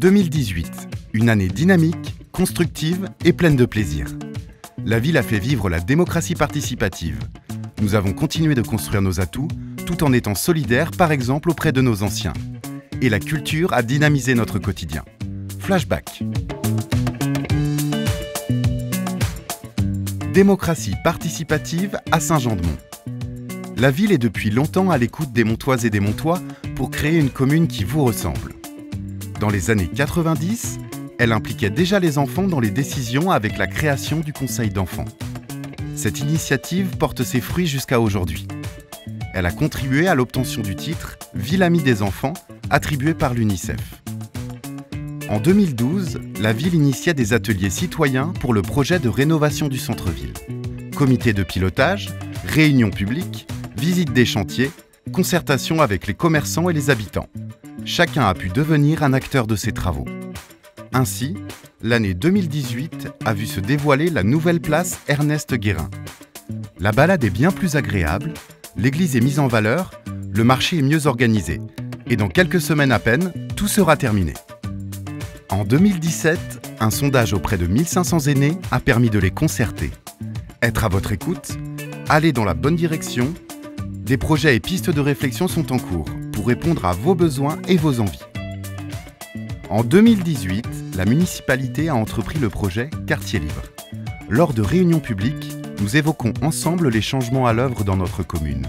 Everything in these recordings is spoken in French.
2018, une année dynamique, constructive et pleine de plaisir. La ville a fait vivre la démocratie participative. Nous avons continué de construire nos atouts, tout en étant solidaires, par exemple, auprès de nos anciens. Et la culture a dynamisé notre quotidien. Flashback. Démocratie participative à Saint-Jean-de-Mont. La ville est depuis longtemps à l'écoute des Montoises et des Montois pour créer une commune qui vous ressemble. Dans les années 90, elle impliquait déjà les enfants dans les décisions avec la création du Conseil d'enfants. Cette initiative porte ses fruits jusqu'à aujourd'hui. Elle a contribué à l'obtention du titre « Ville amie des enfants » attribué par l'UNICEF. En 2012, la ville initiait des ateliers citoyens pour le projet de rénovation du centre-ville. Comité de pilotage, réunions publiques, visite des chantiers, concertation avec les commerçants et les habitants. Chacun a pu devenir un acteur de ces travaux. Ainsi, l'année 2018 a vu se dévoiler la nouvelle place Ernest Guérin. La balade est bien plus agréable, l'église est mise en valeur, le marché est mieux organisé. Et dans quelques semaines à peine, tout sera terminé. En 2017, un sondage auprès de 1500 aînés a permis de les concerter. Être à votre écoute, aller dans la bonne direction, des projets et pistes de réflexion sont en cours pour répondre à vos besoins et vos envies. En 2018, la municipalité a entrepris le projet Quartier Libre. Lors de réunions publiques, nous évoquons ensemble les changements à l'œuvre dans notre commune.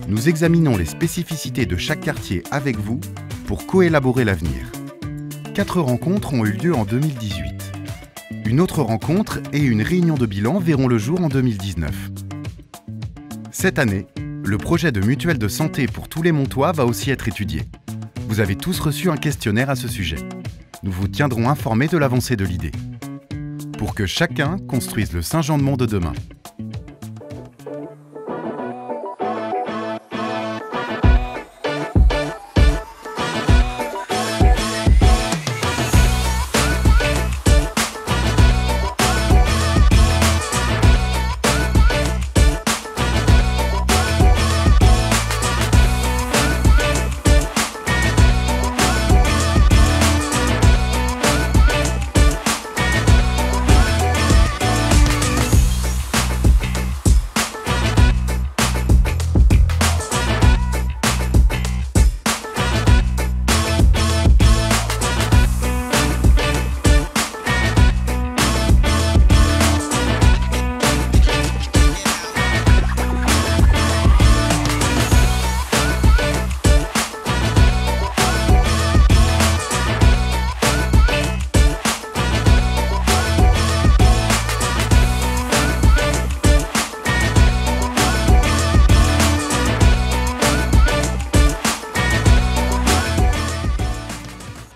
Nous examinons les spécificités de chaque quartier avec vous pour coélaborer l'avenir. 4 rencontres ont eu lieu en 2018. Une autre rencontre et une réunion de bilan verront le jour en 2019. Cette année, le projet de mutuelle de santé pour tous les Montois va aussi être étudié. Vous avez tous reçu un questionnaire à ce sujet. Nous vous tiendrons informés de l'avancée de l'idée. Pour que chacun construise le Saint-Jean-de-Mont de demain.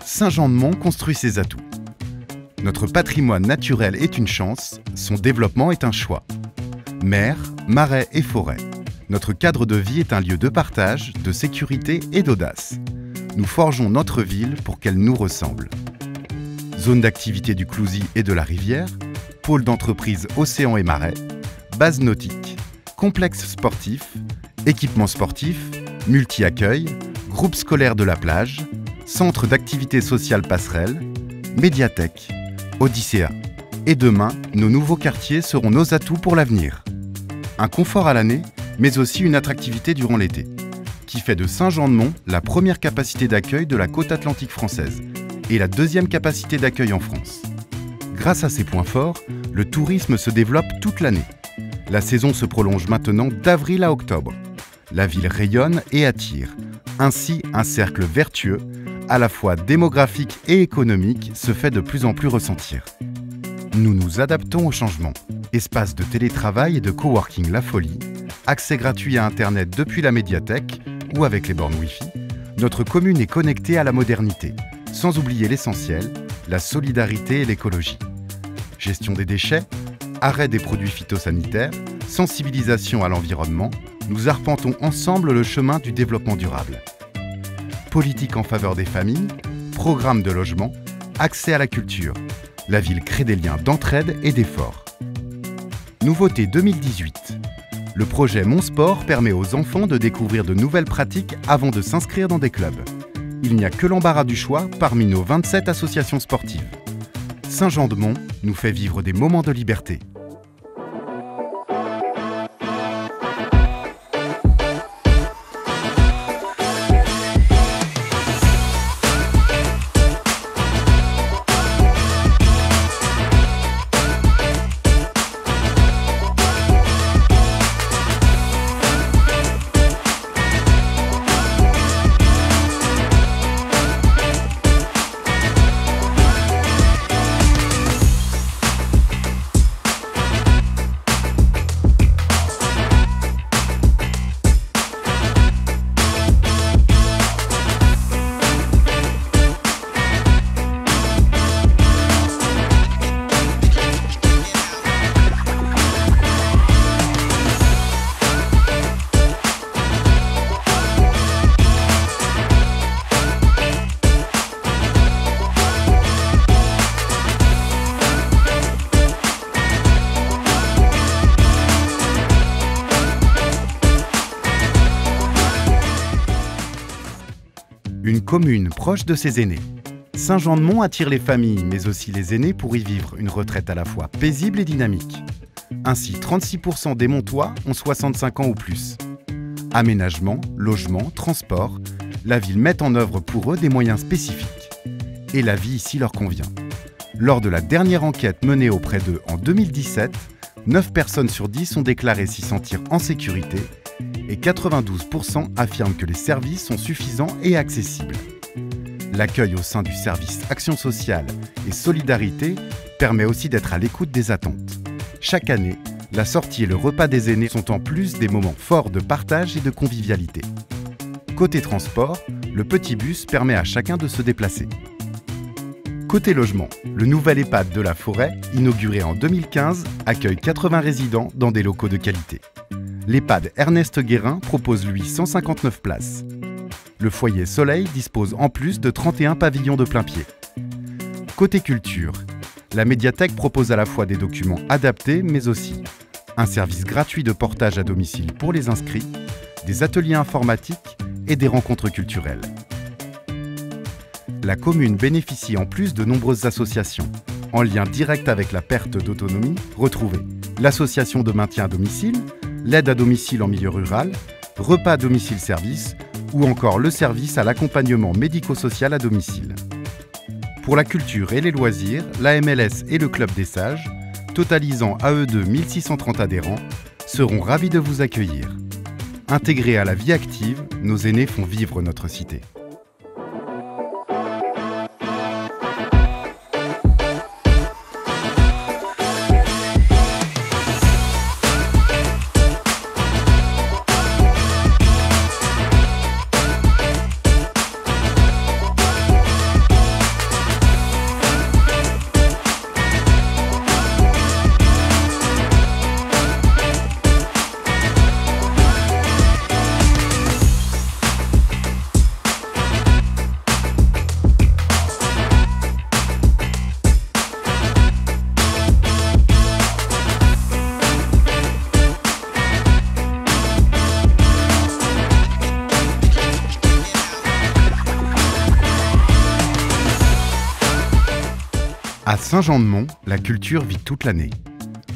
Saint-Jean-de-Mont construit ses atouts. Notre patrimoine naturel est une chance, son développement est un choix. Mer, marais et forêts. Notre cadre de vie est un lieu de partage, de sécurité et d'audace. Nous forgeons notre ville pour qu'elle nous ressemble. Zone d'activité du Clouzy et de la Rivière, pôle d'entreprise océan et marais, base nautique, complexe sportif, équipement sportif, multi-accueil, groupe scolaire de la plage, centre d'activité sociale passerelle, médiathèque, Odyssea. Et demain, nos nouveaux quartiers seront nos atouts pour l'avenir. Un confort à l'année, mais aussi une attractivité durant l'été, qui fait de Saint-Jean-de-Mont la première capacité d'accueil de la côte atlantique française et la deuxième capacité d'accueil en France. Grâce à ces points forts, le tourisme se développe toute l'année. La saison se prolonge maintenant d'avril à octobre. La ville rayonne et attire. Ainsi, un cercle vertueux, à la fois démographique et économique, se fait de plus en plus ressentir. Nous nous adaptons au changement. Espace de télétravail et de coworking La Folie, accès gratuit à Internet depuis la médiathèque ou avec les bornes Wi-Fi, notre commune est connectée à la modernité, sans oublier l'essentiel, la solidarité et l'écologie. Gestion des déchets, arrêt des produits phytosanitaires, sensibilisation à l'environnement, nous arpentons ensemble le chemin du développement durable. Politique en faveur des familles, programme de logement, accès à la culture. La ville crée des liens d'entraide et d'effort. Nouveauté 2018. Le projet Mon Sport permet aux enfants de découvrir de nouvelles pratiques avant de s'inscrire dans des clubs. il n'y a que l'embarras du choix parmi nos 27 associations sportives. Saint-Jean-de-Mont nous fait vivre des moments de liberté. Une commune proche de ses aînés. Saint-Jean-de-Mont attire les familles, mais aussi les aînés pour y vivre une retraite à la fois paisible et dynamique. Ainsi, 36% des Montois ont 65 ans ou plus. Aménagement, logement, transport, la ville met en œuvre pour eux des moyens spécifiques. Et la vie ici leur convient. Lors de la dernière enquête menée auprès d'eux en 2017, 9 personnes sur 10 ont déclaré s'y sentir en sécurité et 92% affirment que les services sont suffisants et accessibles. L'accueil au sein du service Action sociale et solidarité permet aussi d'être à l'écoute des attentes. Chaque année, la sortie et le repas des aînés sont en plus des moments forts de partage et de convivialité. Côté transport, le petit bus permet à chacun de se déplacer. Côté logement, le nouvel EHPAD de la Forêt, inauguré en 2015, accueille 80 résidents dans des locaux de qualité. L'EHPAD Ernest Guérin propose lui 159 places. Le foyer Soleil dispose en plus de 31 pavillons de plain-pied. Côté culture, la médiathèque propose à la fois des documents adaptés mais aussi un service gratuit de portage à domicile pour les inscrits, des ateliers informatiques et des rencontres culturelles. La commune bénéficie en plus de nombreuses associations. En lien direct avec la perte d'autonomie, retrouvez l'association de maintien à domicile, l'aide à domicile en milieu rural, repas à domicile service ou encore le service à l'accompagnement médico-social à domicile. Pour la culture et les loisirs, la MLS et le Club des Sages, totalisant à eux deux 1630 adhérents, seront ravis de vous accueillir. Intégrés à la vie active, nos aînés font vivre notre cité. À Saint-Jean-de-Mont, la culture vit toute l'année.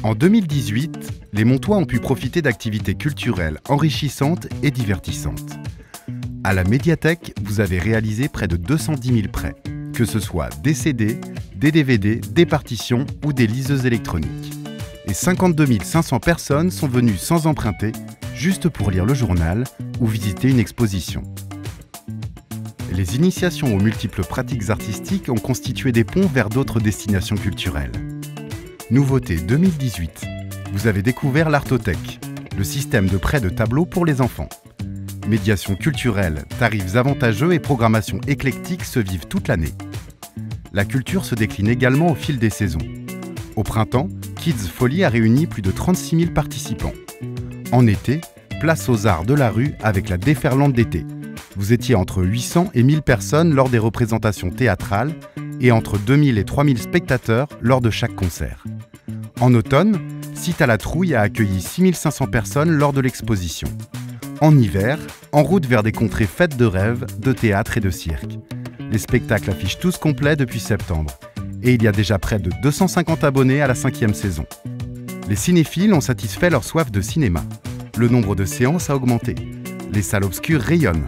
En 2018, les Montois ont pu profiter d'activités culturelles enrichissantes et divertissantes. À la médiathèque, vous avez réalisé près de 210 000 prêts, que ce soit des CD, des DVD, des partitions ou des liseuses électroniques. Et 52 500 personnes sont venues sans emprunter, juste pour lire le journal ou visiter une exposition. Les initiations aux multiples pratiques artistiques ont constitué des ponts vers d'autres destinations culturelles. Nouveauté 2018, vous avez découvert l'Artothèque, le système de prêt de tableaux pour les enfants. Médiation culturelle, tarifs avantageux et programmation éclectique se vivent toute l'année. La culture se décline également au fil des saisons. Au printemps, Kids Folie a réuni plus de 36 000 participants. En été, place aux arts de la rue avec la déferlante d'été. Vous étiez entre 800 et 1000 personnes lors des représentations théâtrales et entre 2000 et 3000 spectateurs lors de chaque concert. En automne, Cite à la Trouille a accueilli 6500 personnes lors de l'exposition. En hiver, en route vers des contrées faites de rêve, de théâtre et de cirque. Les spectacles affichent tous complets depuis septembre. Et il y a déjà près de 250 abonnés à la 5e saison. Les cinéphiles ont satisfait leur soif de cinéma. Le nombre de séances a augmenté. Les salles obscures rayonnent.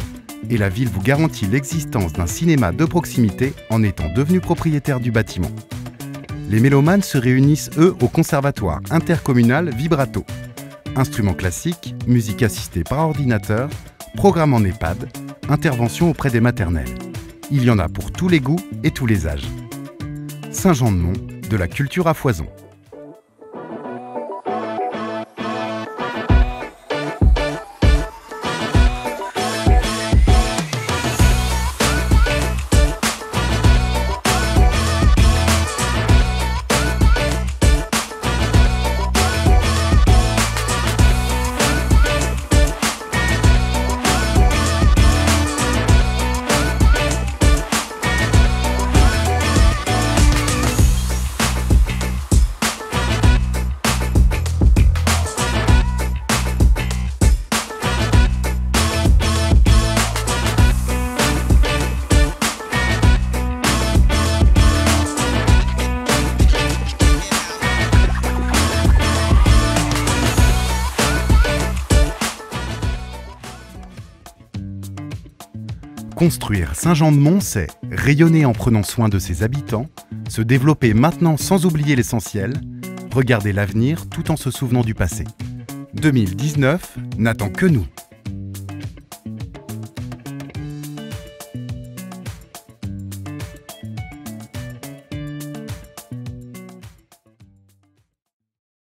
Et la ville vous garantit l'existence d'un cinéma de proximité en étant devenu propriétaire du bâtiment. Les mélomanes se réunissent, eux, au conservatoire intercommunal Vibrato. Instruments classiques, musique assistée par ordinateur, programme en EHPAD, intervention auprès des maternelles. Il y en a pour tous les goûts et tous les âges. Saint-Jean-de-Mont, de la culture à foison. Construire Saint-Jean-de-Mont, c'est rayonner en prenant soin de ses habitants, se développer maintenant sans oublier l'essentiel, regarder l'avenir tout en se souvenant du passé. 2019 n'attend que nous.